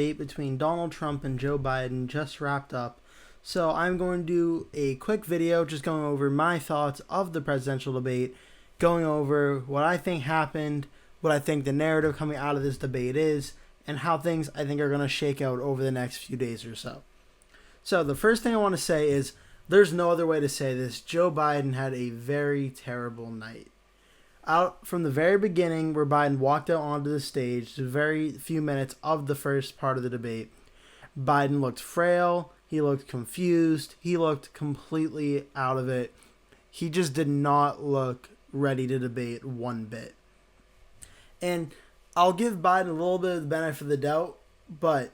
Debate between Donald Trump and Joe Biden just wrapped up. So I'm going to do a quick video just going over my thoughts of the presidential debate, going over what I think happened, what I think the narrative coming out of this debate is, and how things I think are going to shake out over the next few days or so. So the first thing I want to say is there's no other way to say this. Joe Biden had a very terrible night. Out from the very beginning, where Biden walked out onto the stage, the very few minutes of the first part of the debate, Biden looked frail, he looked confused, he looked completely out of it. He just did not look ready to debate one bit. And I'll give Biden a little bit of the benefit of the doubt, but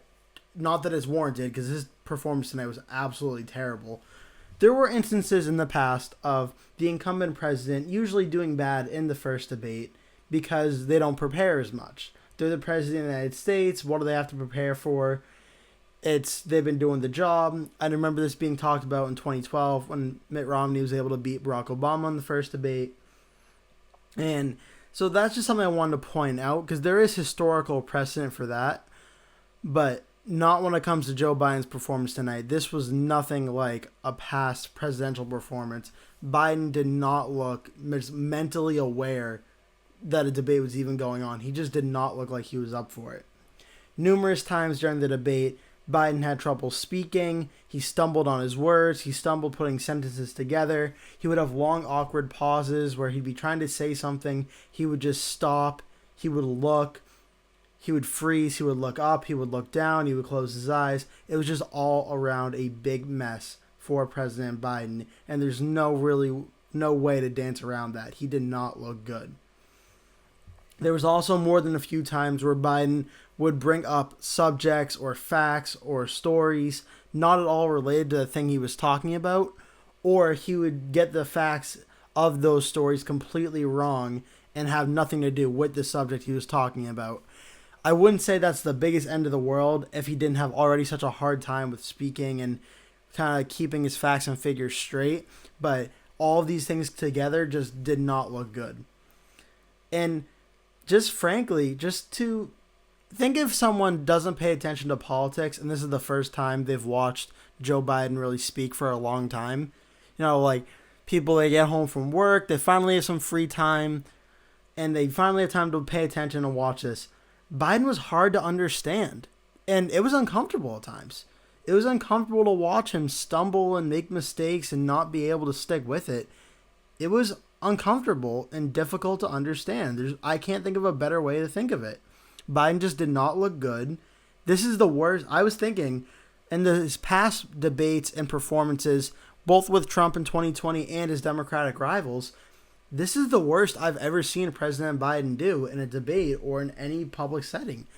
not that it's warranted, because his performance tonight was absolutely terrible. There were instances in the past of the incumbent president usually doing bad in the first debate because they don't prepare as much. They're the president of the United States. What do they have to prepare for? They've been doing the job. I remember this being talked about in 2012 when Mitt Romney was able to beat Barack Obama in the first debate. And so that's just something I wanted to point out because there is historical precedent for that. But not when it comes to Joe Biden's performance tonight. This was nothing like a past presidential performance. Biden did not look mentally aware that a debate was even going on. He just did not look like he was up for it. Numerous times during the debate, Biden had trouble speaking. He stumbled on his words. He stumbled putting sentences together. He would have long, awkward pauses where he'd be trying to say something. He would just stop. He would look. He would freeze, he would look up, he would look down, he would close his eyes. It was just all around a big mess for President Biden, and there's no way to dance around that. He did not look good. There was also more than a few times where Biden would bring up subjects or facts or stories not at all related to the thing he was talking about, or he would get the facts of those stories completely wrong and have nothing to do with the subject he was talking about. I wouldn't say that's the biggest end of the world if he didn't have already such a hard time with speaking and kind of keeping his facts and figures straight. But all of these things together just did not look good. And just frankly, just to think if someone doesn't pay attention to politics and this is the first time they've watched Joe Biden really speak for a long time. You know, like people, they get home from work, they finally have some free time, and they finally have time to pay attention and watch this. Biden was hard to understand, and it was uncomfortable at times. It was uncomfortable to watch him stumble and make mistakes and not be able to stick with it. It was uncomfortable and difficult to understand. I can't think of a better way to think of it. Biden just did not look good. This is the worst. I was thinking in his past debates and performances, both with Trump in 2020 and his Democratic rivals, this is the worst I've ever seen President Biden do in a debate or in any public setting.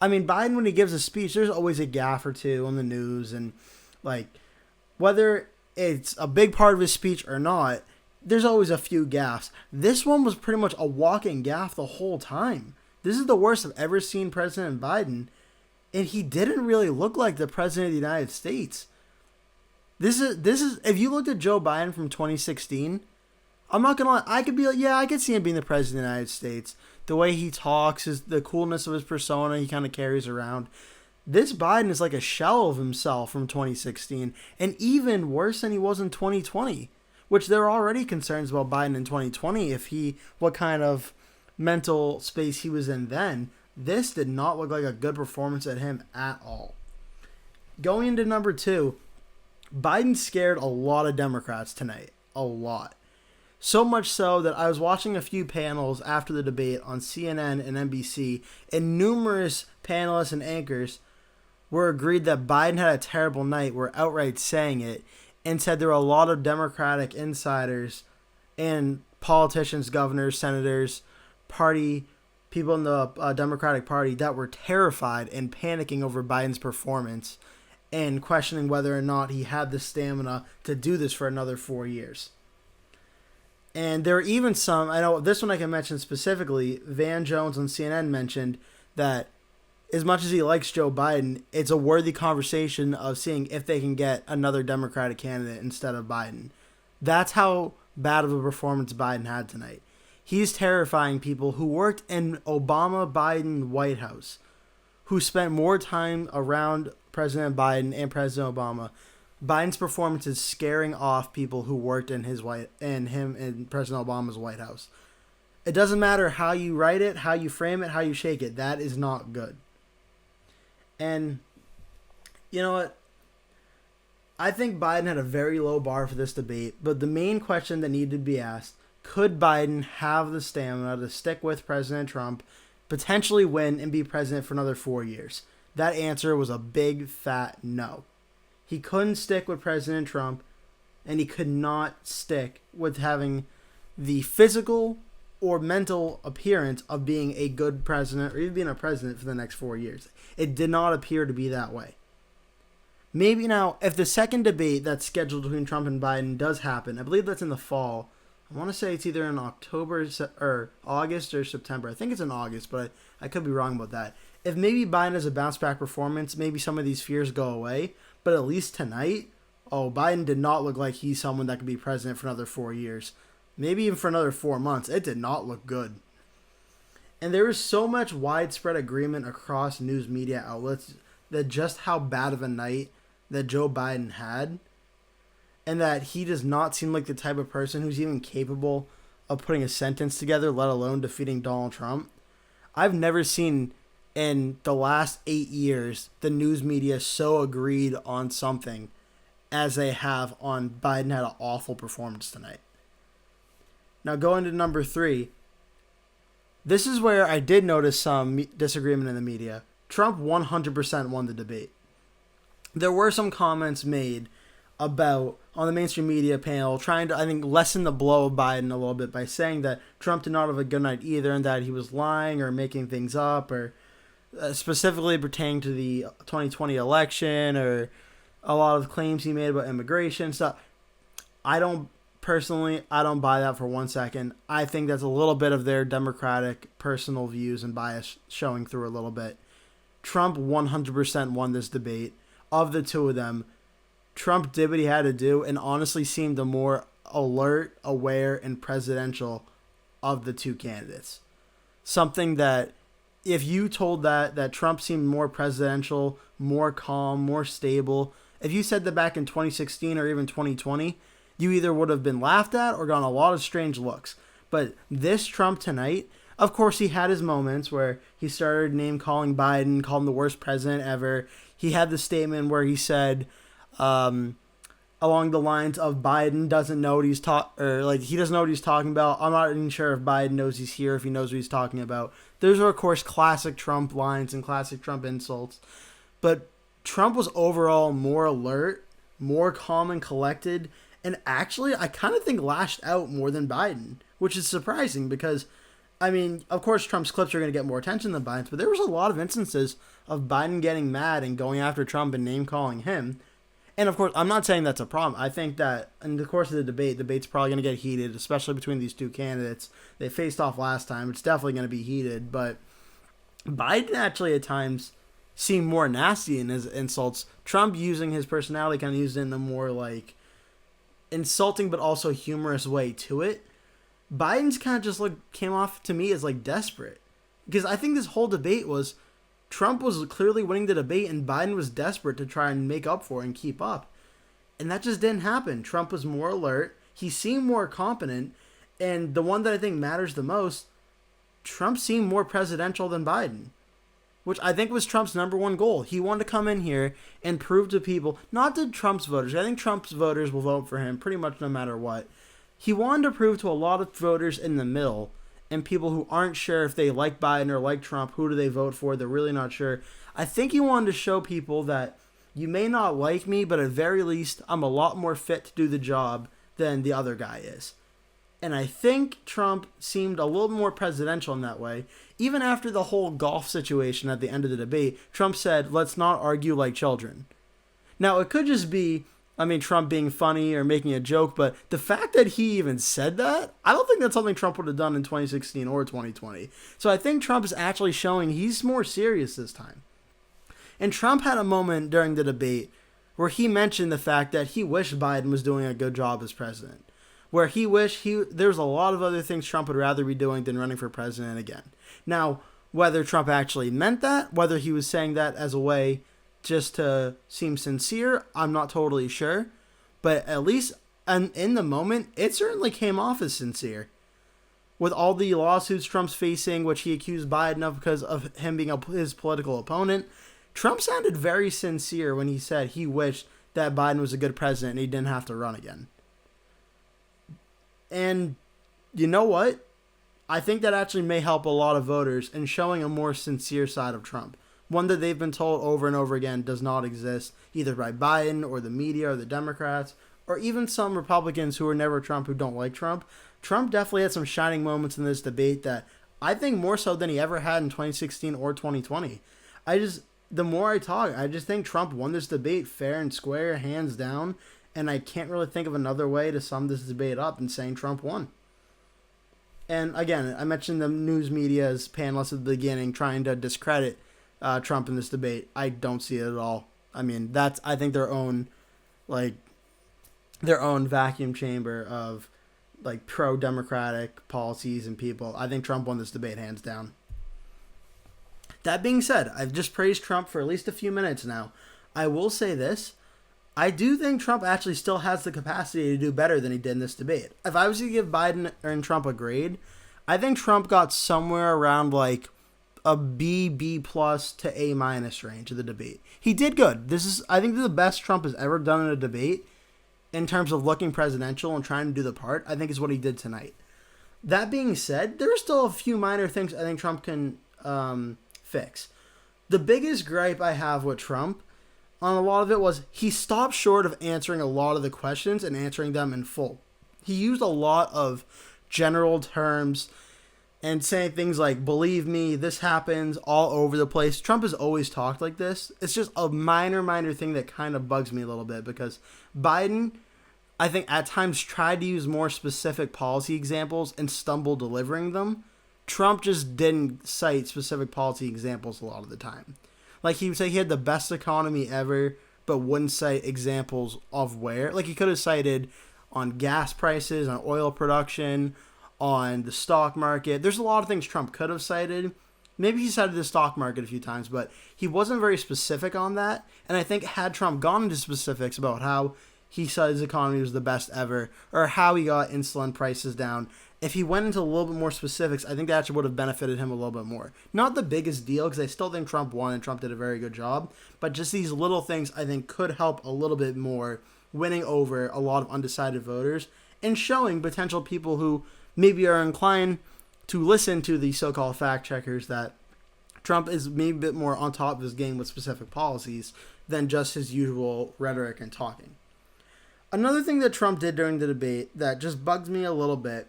I mean, Biden, when he gives a speech, there's always a gaffe or two on the news. And, like, whether it's a big part of his speech or not, there's always a few gaffes. This one was pretty much a walking gaffe the whole time. This is the worst I've ever seen President Biden. And he didn't really look like the President of the United States. This is if you looked at Joe Biden from 2016... I'm not going to lie, I could be like, yeah, I could see him being the president of the United States. The way he talks, the coolness of his persona he kind of carries around. This Biden is like a shell of himself from 2016, and even worse than he was in 2020, which there are already concerns about Biden in 2020, what kind of mental space he was in then. This did not look like a good performance at him at all. Going into number 2, Biden scared a lot of Democrats tonight. A lot. So much so that I was watching a few panels after the debate on CNN and NBC, and numerous panelists and anchors were agreed that Biden had a terrible night, were outright saying it, and said there were a lot of Democratic insiders and politicians, governors, senators, people in the Democratic Party that were terrified and panicking over Biden's performance and questioning whether or not he had the stamina to do this for another 4 years. And there are even some, I know this one I can mention specifically, Van Jones on CNN mentioned that as much as he likes Joe Biden, it's a worthy conversation of seeing if they can get another Democratic candidate instead of Biden. That's how bad of a performance Biden had tonight. He's terrifying people who worked in Obama-Biden White House, who spent more time around President Biden and President Obama, Biden's performance is scaring off people who worked in him in President Obama's White House. It doesn't matter how you write it, how you frame it, how you shake it. That is not good. And you know what? I think Biden had a very low bar for this debate, but the main question that needed to be asked, could Biden have the stamina to stick with President Trump, potentially win, and be president for another 4 years? That answer was a big, fat no. He couldn't stick with President Trump, and he could not stick with having the physical or mental appearance of being a good president or even being a president for the next 4 years. It did not appear to be that way. Maybe now, if the second debate that's scheduled between Trump and Biden does happen, I believe that's in the fall. I want to say it's either in October or August or September. I think it's in August, but I could be wrong about that. If maybe Biden has a bounce back performance, maybe some of these fears go away. But at least tonight, Biden did not look like he's someone that could be president for another 4 years. Maybe even for another 4 months. It did not look good. And there is so much widespread agreement across news media outlets that just how bad of a night that Joe Biden had, and that he does not seem like the type of person who's even capable of putting a sentence together, let alone defeating Donald Trump. I've never seen in the last 8 years the news media so agreed on something as they have on Biden had an awful performance tonight. Now going to number 3, this is where I did notice some disagreement in the media. Trump 100% won the debate. There were some comments made about on the mainstream media panel trying to, I think, lessen the blow of Biden a little bit by saying that Trump did not have a good night either and that he was lying or making things up, or specifically pertaining to the 2020 election or a lot of claims he made about immigration stuff. I don't buy that for 1 second. I think that's a little bit of their Democratic personal views and bias showing through a little bit. Trump 100% won this debate. Of the two of them, Trump did what he had to do and honestly seemed the more alert, aware, and presidential of the two candidates. Something that if you told that Trump seemed more presidential, more calm, more stable, if you said that back in 2016 or even 2020, you either would have been laughed at or gotten a lot of strange looks. But this Trump tonight, of course, he had his moments where he started name-calling Biden, called him the worst president ever. He had the statement where he said, along the lines of Biden doesn't know what he doesn't know what he's talking about. I'm not even sure if Biden knows he's here, if he knows what he's talking about. Those are, of course, classic Trump lines and classic Trump insults. But Trump was overall more alert, more calm and collected, and actually, I kind of think lashed out more than Biden, which is surprising because, I mean, of course, Trump's clips are going to get more attention than Biden's, but there was a lot of instances of Biden getting mad and going after Trump and name-calling him. And, of course, I'm not saying that's a problem. I think that in the course of the debate's probably going to get heated, especially between these two candidates. They faced off last time. It's definitely going to be heated, but Biden actually at times seemed more nasty in his insults. Trump, using his personality, kind of used it in a more, insulting but also humorous way to it. Biden's kind of just came off to me as desperate, because I think this whole debate was Trump was clearly winning the debate and Biden was desperate to try and make up for it and keep up, and that just didn't happen. Trump was more alert, he seemed more competent, and the one that I think matters the most, Trump seemed more presidential than Biden, which I think was Trump's number one goal. He wanted to come in here and prove to people, not to Trump's voters, I think Trump's voters will vote for him pretty much no matter what. He wanted to prove to a lot of voters in the middle and people who aren't sure if they like Biden or like Trump, who do they vote for, they're really not sure. I think he wanted to show people that you may not like me, but at very least I'm a lot more fit to do the job than the other guy is. And I think Trump seemed a little more presidential in that way. Even after the whole golf situation at the end of the debate, Trump said, let's not argue like children. Now, it could just be, Trump being funny or making a joke, but the fact that he even said that, I don't think that's something Trump would have done in 2016 or 2020. So I think Trump is actually showing he's more serious this time. And Trump had a moment during the debate where he mentioned the fact that he wished Biden was doing a good job as president. Where he wished there's a lot of other things Trump would rather be doing than running for president again. Now, Whether Trump actually meant that, whether he was saying that as a way just to seem sincere, I'm not totally sure. But at least in the moment, it certainly came off as sincere. With all the lawsuits Trump's facing, which he accused Biden of because of him being his political opponent, Trump sounded very sincere when he said he wished that Biden was a good president and he didn't have to run again. And you know what? I think that actually may help a lot of voters in showing a more sincere side of Trump. One that they've been told over and over again does not exist, either by Biden or the media or the Democrats, or even some Republicans who are never Trump who don't like Trump. Trump definitely had some shining moments in this debate that I think more so than he ever had in 2016 or 2020. The more I talk, I just think Trump won this debate fair and square, hands down, and I can't really think of another way to sum this debate up than saying Trump won. And again, I mentioned the news media's panelists at the beginning trying to discredit Trump in this debate. I don't see it at all. I mean, that's, I think, their own vacuum chamber of pro-democratic policies and people. I think Trump won this debate hands down. That being said, I've just praised Trump for at least a few minutes now. I will say this. I do think Trump actually still has the capacity to do better than he did in this debate. If I was to give Biden and Trump a grade, I think Trump got somewhere around a B plus to A minus range of the debate. He did good. I think this is the best Trump has ever done in a debate in terms of looking presidential and trying to do the part. I think is what he did tonight. That being said, there are still a few minor things I think Trump can fix. The biggest gripe I have with Trump on a lot of it was he stopped short of answering a lot of the questions and answering them in full. He used a lot of general terms and saying things like, believe me, this happens all over the place. Trump has always talked like this. It's just a minor thing that kind of bugs me a little bit because Biden, I think, at times tried to use more specific policy examples and stumbled delivering them. Trump just didn't cite specific policy examples a lot of the time. Like, he would say he had the best economy ever, but wouldn't cite examples of where. Like, he could have cited on gas prices, on oil production, on the stock market. There's a lot of things Trump could have cited. Maybe he cited the stock market a few times, but he wasn't very specific on that. And I think had Trump gone into specifics about how he said his economy was the best ever, or how he got insulin prices down, if he went into a little bit more specifics, I think that actually would have benefited him a little bit more. Not the biggest deal, because I still think Trump won and Trump did a very good job, but just these little things I think could help a little bit more winning over a lot of undecided voters and showing potential people who maybe are inclined to listen to the so-called fact checkers that Trump is maybe a bit more on top of his game with specific policies than just his usual rhetoric and talking. Another thing that Trump did during the debate that just bugs me a little bit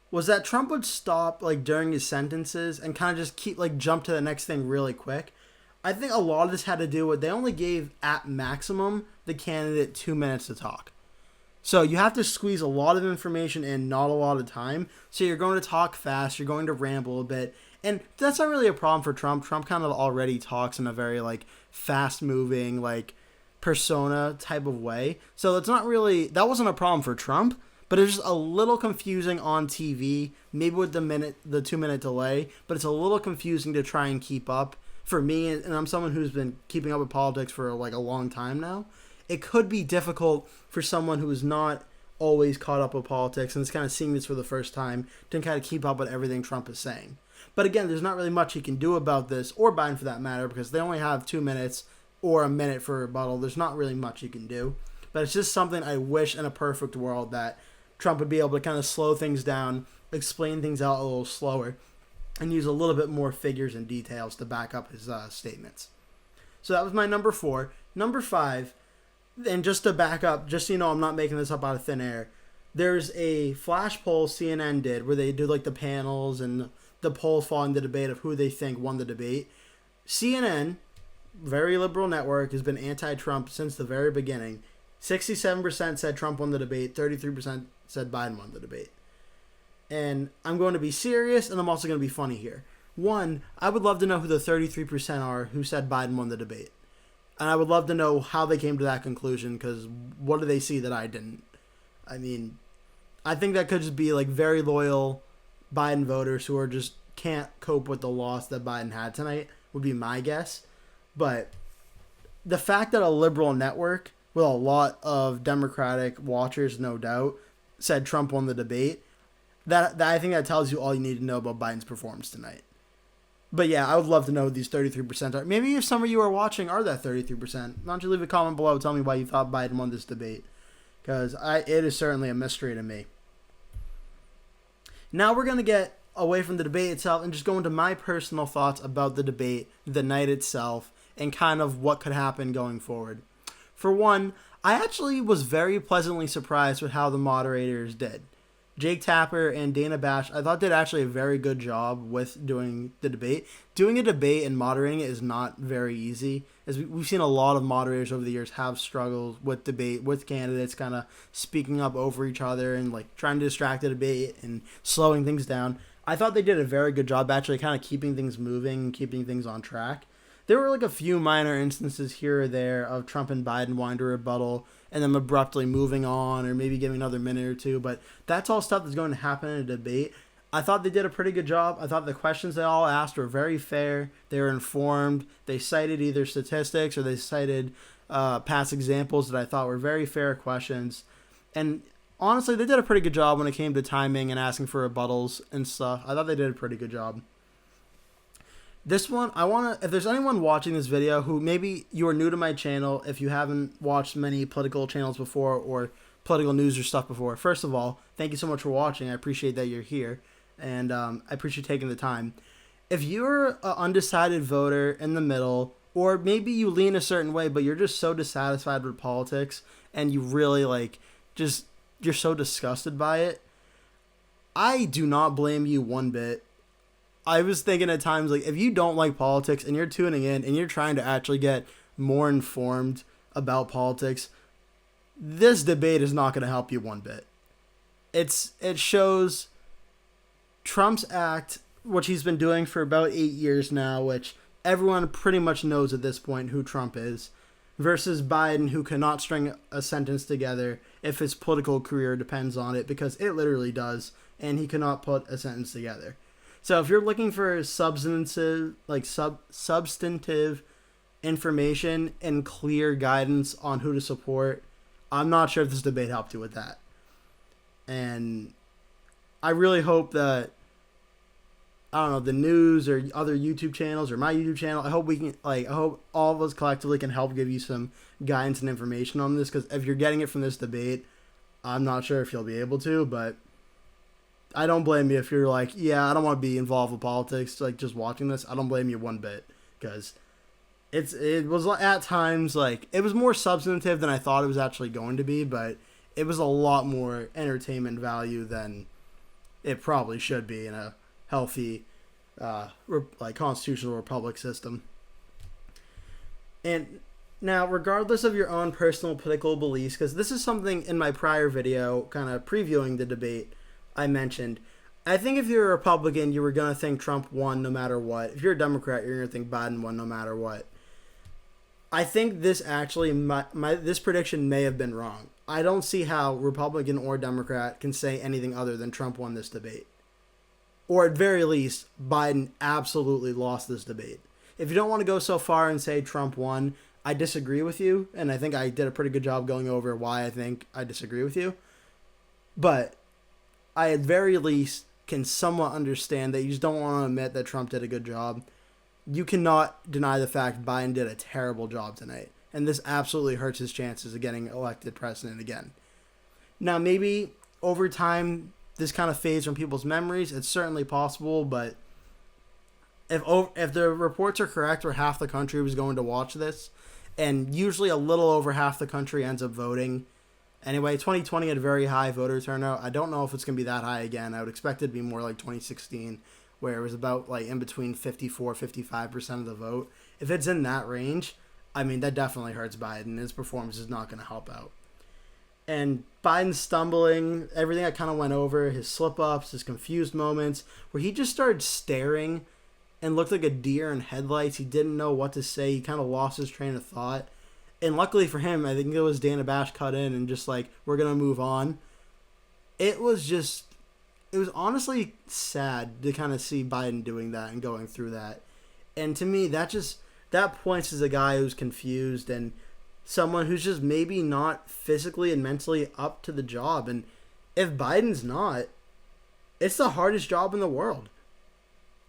was that Trump would stop during his sentences and kind of just keep jump to the next thing really quick. I think a lot of this had to do with they only gave at maximum the candidate 2 minutes to talk. So you have to squeeze a lot of information in, not a lot of time. So you're going to talk fast, you're going to ramble a bit. And that's not really a problem for Trump. Trump kind of already talks in a very fast moving, persona type of way. So it's not really, that wasn't a problem for Trump. But it's just a little confusing on TV, maybe with the 2 minute delay, but it's a little confusing to try and keep up for me. And I'm someone who's been keeping up with politics for a long time now. It could be difficult for someone who is not always caught up with politics and is kind of seeing this for the first time to kind of keep up with everything Trump is saying. But again, there's not really much he can do about this, or Biden for that matter, because they only have 2 minutes or a minute for a rebuttal. There's not really much he can do. But it's just something I wish in a perfect world that Trump would be able to kind of slow things down, explain things out a little slower, and use a little bit more figures and details to back up his statements. So that was my number 4. Number 5, and just to back up, just so you know I'm not making this up out of thin air, there's a flash poll CNN did where they do the panels and the polls following the debate of who they think won the debate. CNN, very liberal network, has been anti-Trump since the very beginning. 67% said Trump won the debate, 33% said Biden won the debate. And I'm going to be serious, and I'm also going to be funny here. One, I would love to know who the 33% are who said Biden won the debate. And I would love to know how they came to that conclusion, because what do they see that I didn't? I mean, I think that could just be very loyal Biden voters who are just can't cope with the loss that Biden had tonight, would be my guess. But the fact that a liberal network with a lot of Democratic watchers, no doubt, said Trump won the debate, that I think that tells you all you need to know about Biden's performance tonight. But yeah, I would love to know who these 33% are. Maybe if some of you are watching are that 33%, why don't you leave a comment below, tell me why you thought Biden won this debate. Because it is certainly a mystery to me. Now we're going to get away from the debate itself and just go into my personal thoughts about the debate, the night itself, and kind of what could happen going forward. For one, I actually was very pleasantly surprised with how the moderators did. Jake Tapper and Dana Bash, I thought did actually a very good job with doing the debate. Doing a debate and moderating it is not very easy, as we've seen a lot of moderators over the years have struggled with debate, with candidates kind of speaking up over each other and like trying to distract the debate and slowing things down. I thought they did a very good job actually kind of keeping things moving, keeping things on track. There were like a few minor instances here or there of Trump and Biden wanting to rebuttal and then abruptly moving on or maybe giving another minute or two. But that's all stuff that's going to happen in a debate. I thought they did a pretty good job. I thought the questions they all asked were very fair. They were informed. They cited either statistics or they cited past examples that I thought were very fair questions. And honestly, they did a pretty good job when it came to timing and asking for rebuttals and stuff. I thought they did a pretty good job. This one, if there's anyone watching this video who maybe you are new to my channel, if you haven't watched many political channels before or political news or stuff before, first of all, thank you so much for watching. I appreciate that you're here, and I appreciate taking the time. If you're an undecided voter in the middle, or maybe you lean a certain way, but you're just so dissatisfied with politics, and you really you're so disgusted by it, I do not blame you one bit. I was thinking at times, like, if you don't like politics and you're tuning in and you're trying to actually get more informed about politics, this debate is not going to help you one bit. It shows Trump's act, which he's been doing for about 8 years now, which everyone pretty much knows at this point who Trump is, versus Biden, who cannot string a sentence together if his political career depends on it, because it literally does, and he cannot put a sentence together. So if you're looking for substantive information and clear guidance on who to support, I'm not sure if this debate helped you with that. And I really hope that, I don't know, the news or other YouTube channels or my YouTube channel, I hope all of us collectively can help give you some guidance and information on this, because if you're getting it from this debate, I'm not sure if you'll be able to, but I don't blame you if you're like, yeah, I don't want to be involved with politics, like just watching this. I don't blame you one bit, because it was at times like it was more substantive than I thought it was actually going to be, but it was a lot more entertainment value than it probably should be in a healthy, constitutional republic system. And now, regardless of your own personal political beliefs, because this is something in my prior video, kind of previewing the debate, I mentioned, I think if you're a Republican, you were going to think Trump won no matter what. If you're a Democrat, you're going to think Biden won no matter what. I think this actually, this prediction may have been wrong. I don't see how Republican or Democrat can say anything other than Trump won this debate. Or at very least, Biden absolutely lost this debate. If you don't want to go so far and say Trump won, I disagree with you, and I think I did a pretty good job going over why I think I disagree with you. But I at very least can somewhat understand that you just don't want to admit that Trump did a good job. You cannot deny the fact Biden did a terrible job tonight, and this absolutely hurts his chances of getting elected president again. Now, maybe over time this kind of fades from people's memories. It's certainly possible, but if the reports are correct, where half the country was going to watch this, and usually a little over half the country ends up voting. Anyway, 2020 had a very high voter turnout. I don't know if it's going to be that high again. I would expect it to be more like 2016, where it was about like in between 54-55% of the vote. If it's in that range, I mean, that definitely hurts Biden. His performance is not going to help out. And Biden's stumbling, everything I kind of went over, his slip-ups, his confused moments, where he just started staring and looked like a deer in headlights. He didn't know what to say. He kind of lost his train of thought. And luckily for him, I think it was Dana Bash cut in and just like, we're going to move on. It was it was honestly sad to kind of see Biden doing that and going through that. And to me, that points as a guy who's confused and someone who's just maybe not physically and mentally up to the job. And if Biden's not, it's the hardest job in the world.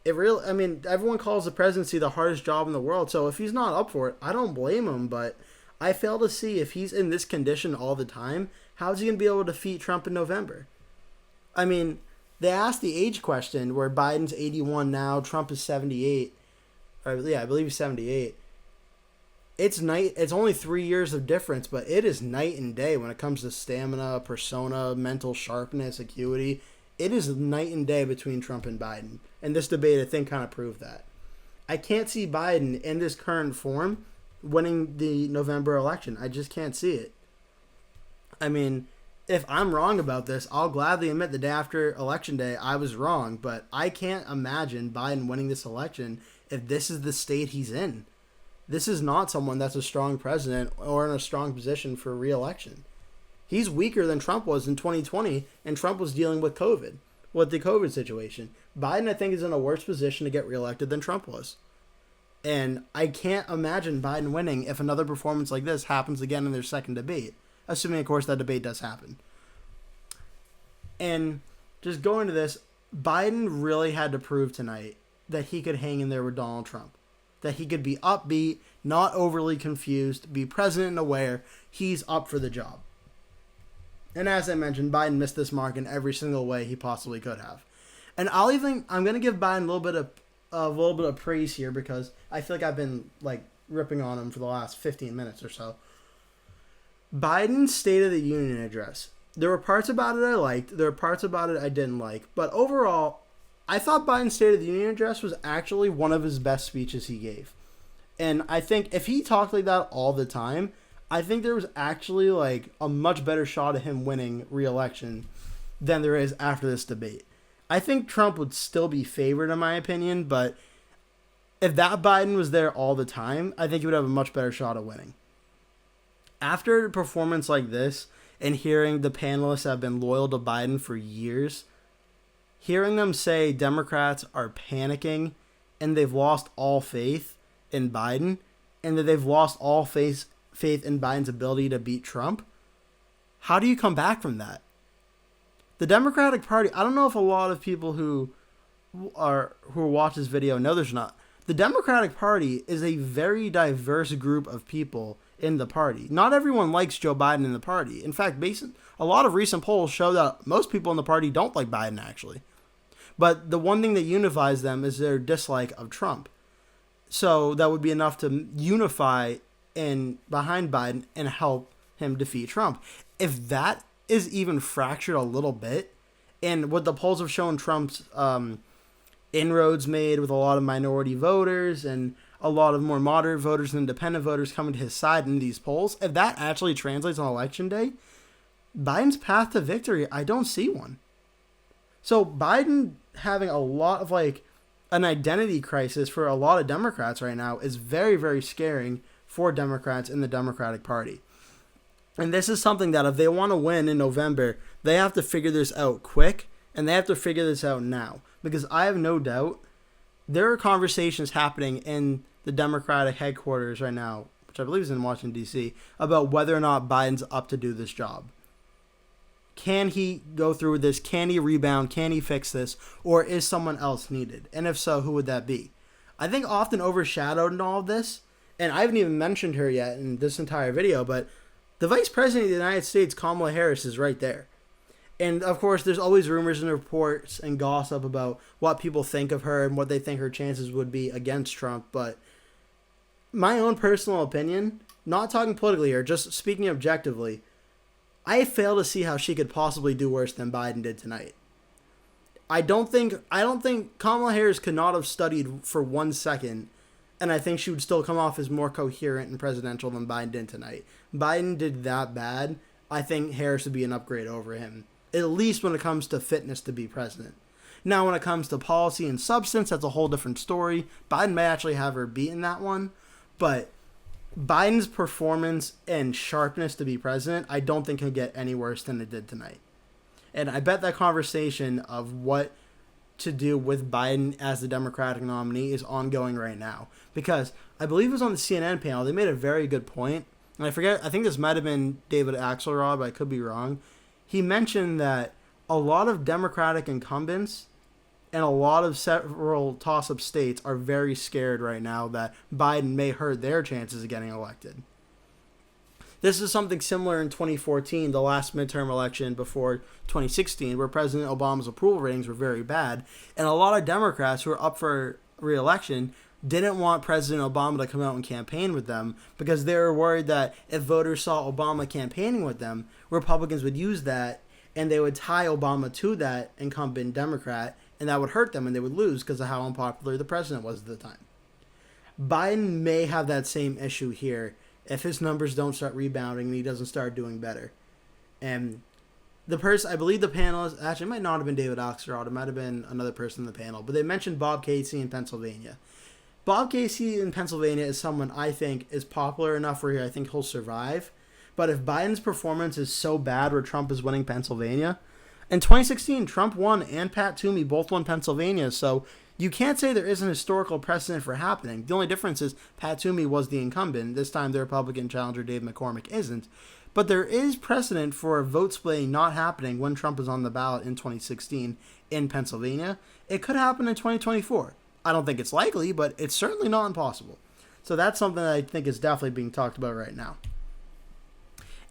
I mean, everyone calls the presidency the hardest job in the world. So if he's not up for it, I don't blame him. But I fail to see, if he's in this condition all the time, how's he going to be able to defeat Trump in November? I mean, they asked the age question where Biden's 81 now, Trump is 78. Yeah, I believe he's 78. It's only 3 years of difference, but it is night and day when it comes to stamina, persona, mental sharpness, acuity. It is night and day between Trump and Biden. And this debate, I think, kind of proved that. I can't see Biden in this current form winning the November election. I just can't see it. I mean, if I'm wrong about this, I'll gladly admit the day after Election Day I was wrong, but I can't imagine Biden winning this election if this is the state he's in. This is not someone that's a strong president or in a strong position for re-election. He's weaker than Trump was in 2020, and Trump was dealing with the COVID situation. Biden, I think, is in a worse position to get reelected than Trump was. And I can't imagine Biden winning if another performance like this happens again in their second debate. Assuming, of course, that debate does happen. And just going to this, Biden really had to prove tonight that he could hang in there with Donald Trump. That he could be upbeat, not overly confused, be present and aware he's up for the job. And as I mentioned, Biden missed this mark in every single way he possibly could have. And I'm going to give Biden a little bit of praise here because I feel like I've been ripping on him for the last 15 minutes or so. Biden's State of the Union address. There were parts about it I liked. There were parts about it I didn't like. But overall, I thought Biden's State of the Union address was actually one of his best speeches he gave. And I think if he talked like that all the time, I think there was actually a much better shot at him winning re-election than there is after this debate. I think Trump would still be favored in my opinion, but if that Biden was there all the time, I think he would have a much better shot at winning. After a performance like this, and hearing the panelists that have been loyal to Biden for years, hearing them say Democrats are panicking and they've lost all faith in Biden, and that they've lost all faith in Biden's ability to beat Trump, how do you come back from that? The Democratic Party, I don't know if a lot of people who watch this video know there's not. The Democratic Party is a very diverse group of people in the party. Not everyone likes Joe Biden in the party. In fact, a lot of recent polls show that most people in the party don't like Biden, actually. But the one thing that unifies them is their dislike of Trump. So that would be enough to unify behind Biden and help him defeat Trump. If that is even fractured a little bit, and what the polls have shown Trump's inroads made with a lot of minority voters and a lot of more moderate voters and independent voters coming to his side in these polls, if that actually translates on Election Day, Biden's path to victory, I don't see one. So Biden having a lot of an identity crisis for a lot of Democrats right now is very, very scaring for Democrats in the Democratic Party. And this is something that if they want to win in November, they have to figure this out quick, and they have to figure this out now. Because I have no doubt there are conversations happening in the Democratic headquarters right now, which I believe is in Washington, D.C., about whether or not Biden's up to do this job. Can he go through with this? Can he rebound? Can he fix this? Or is someone else needed? And if so, who would that be? I think often overshadowed in all of this, and I haven't even mentioned her yet in this entire video, but the Vice President of the United States, Kamala Harris, is right there. And, of course, there's always rumors and reports and gossip about what people think of her and what they think her chances would be against Trump. But my own personal opinion, not talking politically here, just speaking objectively, I fail to see how she could possibly do worse than Biden did tonight. I don't think Kamala Harris could not have studied for 1 second, and I think she would still come off as more coherent and presidential than Biden did tonight. Biden did that bad. I think Harris would be an upgrade over him, at least when it comes to fitness to be president. Now, when it comes to policy and substance, that's a whole different story. Biden may actually have her beat in that one, but Biden's performance and sharpness to be president, I don't think can get any worse than it did tonight. And I bet that conversation of what to do with Biden as the Democratic nominee is ongoing right now. Because I believe it was on the CNN panel, they made a very good point. And I think this might have been David Axelrod, but I could be wrong. He mentioned that a lot of Democratic incumbents and a lot of several toss-up states are very scared right now that Biden may hurt their chances of getting elected. This is something similar in 2014, the last midterm election before 2016, where President Obama's approval ratings were very bad, and a lot of Democrats who were up for re-election didn't want President Obama to come out and campaign with them because they were worried that if voters saw Obama campaigning with them, Republicans would use that and they would tie Obama to that incumbent Democrat, and that would hurt them and they would lose because of how unpopular the president was at the time. Biden may have that same issue here if his numbers don't start rebounding and he doesn't start doing better. And the person, I believe the panelist, actually it might not have been David Axelrod, it might have been another person in the panel, but they mentioned Bob Casey in Pennsylvania. Bob Casey in Pennsylvania is someone I think is popular enough where I think he'll survive. But if Biden's performance is so bad where Trump is winning Pennsylvania, in 2016, Trump won and Pat Toomey both won Pennsylvania, so you can't say there isn't historical precedent for happening. The only difference is Pat Toomey was the incumbent. This time the Republican challenger Dave McCormick isn't. But there is precedent for vote splitting not happening when Trump is on the ballot in 2016 in Pennsylvania. It could happen in 2024. I don't think it's likely, but it's certainly not impossible. So that's something that I think is definitely being talked about right now.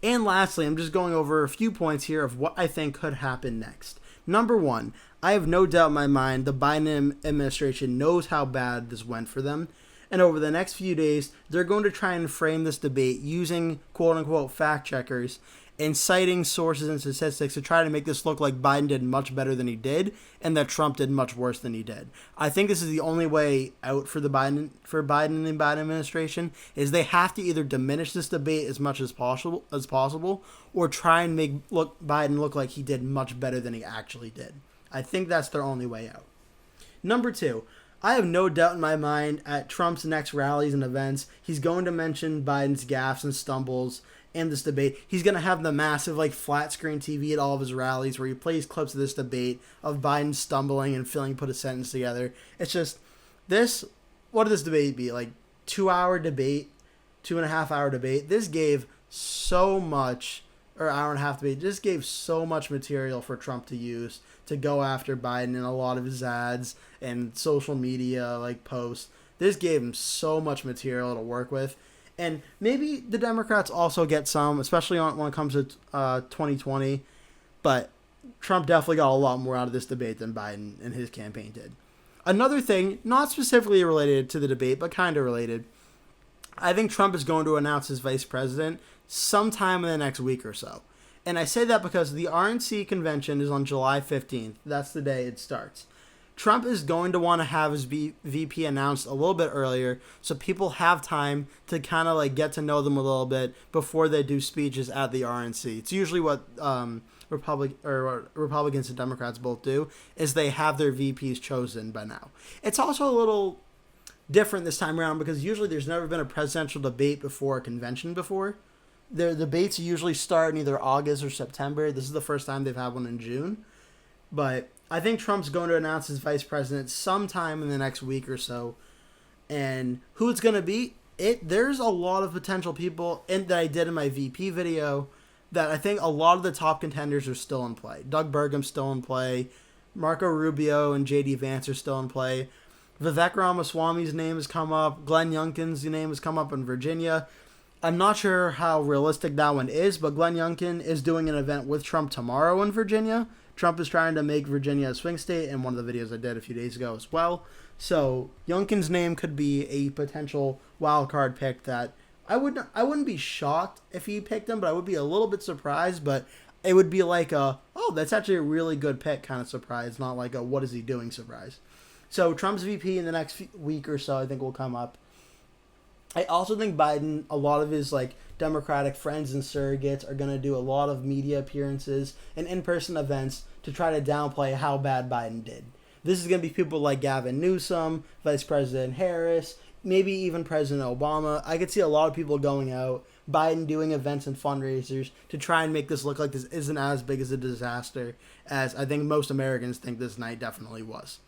And lastly, I'm just going over a few points here of what I think could happen next. Number one, I have no doubt in my mind the Biden administration knows how bad this went for them. And over the next few days, they're going to try and frame this debate using quote-unquote fact checkers and citing sources and statistics to try to make this look like Biden did much better than he did and that Trump did much worse than he did. I think this is the only way out for Biden and the Biden administration is they have to either diminish this debate as much as possible or try and make Biden look like he did much better than he actually did. I think that's their only way out. Number two, I have no doubt in my mind at Trump's next rallies and events, he's going to mention Biden's gaffes and stumbles in this debate. He's going to have the massive flat screen TV at all of his rallies where he plays clips of this debate of Biden stumbling and failing to put a sentence together. It's just what did this debate be? 2-hour debate, 2.5-hour debate. This gave so much, or hour and a half debate, just gave so much material for Trump to use to go after Biden in a lot of his ads and social media posts. This gave him so much material to work with. And maybe the Democrats also get some, especially when it comes to 2020. But Trump definitely got a lot more out of this debate than Biden and his campaign did. Another thing, not specifically related to the debate, but kind of related, I think Trump is going to announce his vice president sometime in the next week or so. And I say that because the RNC convention is on July 15th. That's the day it starts. Trump is going to want to have his VP announced a little bit earlier so people have time to kind of get to know them a little bit before they do speeches at the RNC. It's usually what Republicans and Democrats both do, is they have their VPs chosen by now. It's also a little different this time around because usually there's never been a presidential debate before a convention before. The debates usually start in either August or September. This is the first time they've had one in June. But I think Trump's going to announce his vice president sometime in the next week or so. And who it's going to be, there's a lot of potential people that I did in my VP video that I think a lot of the top contenders are still in play. Doug Burgum's still in play. Marco Rubio and J.D. Vance are still in play. Vivek Ramaswamy's name has come up. Glenn Youngkin's name has come up in Virginia. I'm not sure how realistic that one is, but Glenn Youngkin is doing an event with Trump tomorrow in Virginia. Trump is trying to make Virginia a swing state in one of the videos I did a few days ago as well. So Youngkin's name could be a potential wild card pick that I wouldn't be shocked if he picked him, but I would be a little bit surprised. But it would be that's actually a really good pick kind of surprise, not like a what is he doing surprise. So Trump's VP in the next week or so I think will come up. I also think Biden, a lot of his Democratic friends and surrogates are going to do a lot of media appearances and in-person events to try to downplay how bad Biden did. This is going to be people like Gavin Newsom, Vice President Harris, maybe even President Obama. I could see a lot of people going out Biden doing events and fundraisers to try and make this look like this isn't as big as a disaster as I think most Americans think this night definitely was.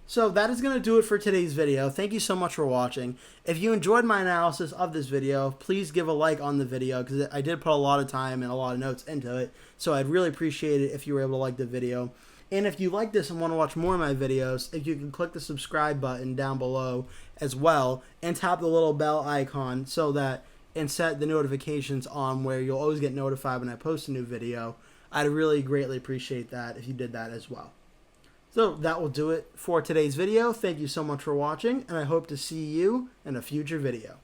So that is going to do it for today's video. Thank you so much for watching. If you enjoyed my analysis of this video, please give a like on the video because I did put a lot of time and a lot of notes into it. So I'd really appreciate it if you were able to like the video. And if you like this and want to watch more of my videos, if you can click the subscribe button down below as well and tap the little bell icon and set the notifications on where you'll always get notified when I post a new video. I'd really greatly appreciate that if you did that as well. So that will do it for today's video. Thank you so much for watching, and I hope to see you in a future video.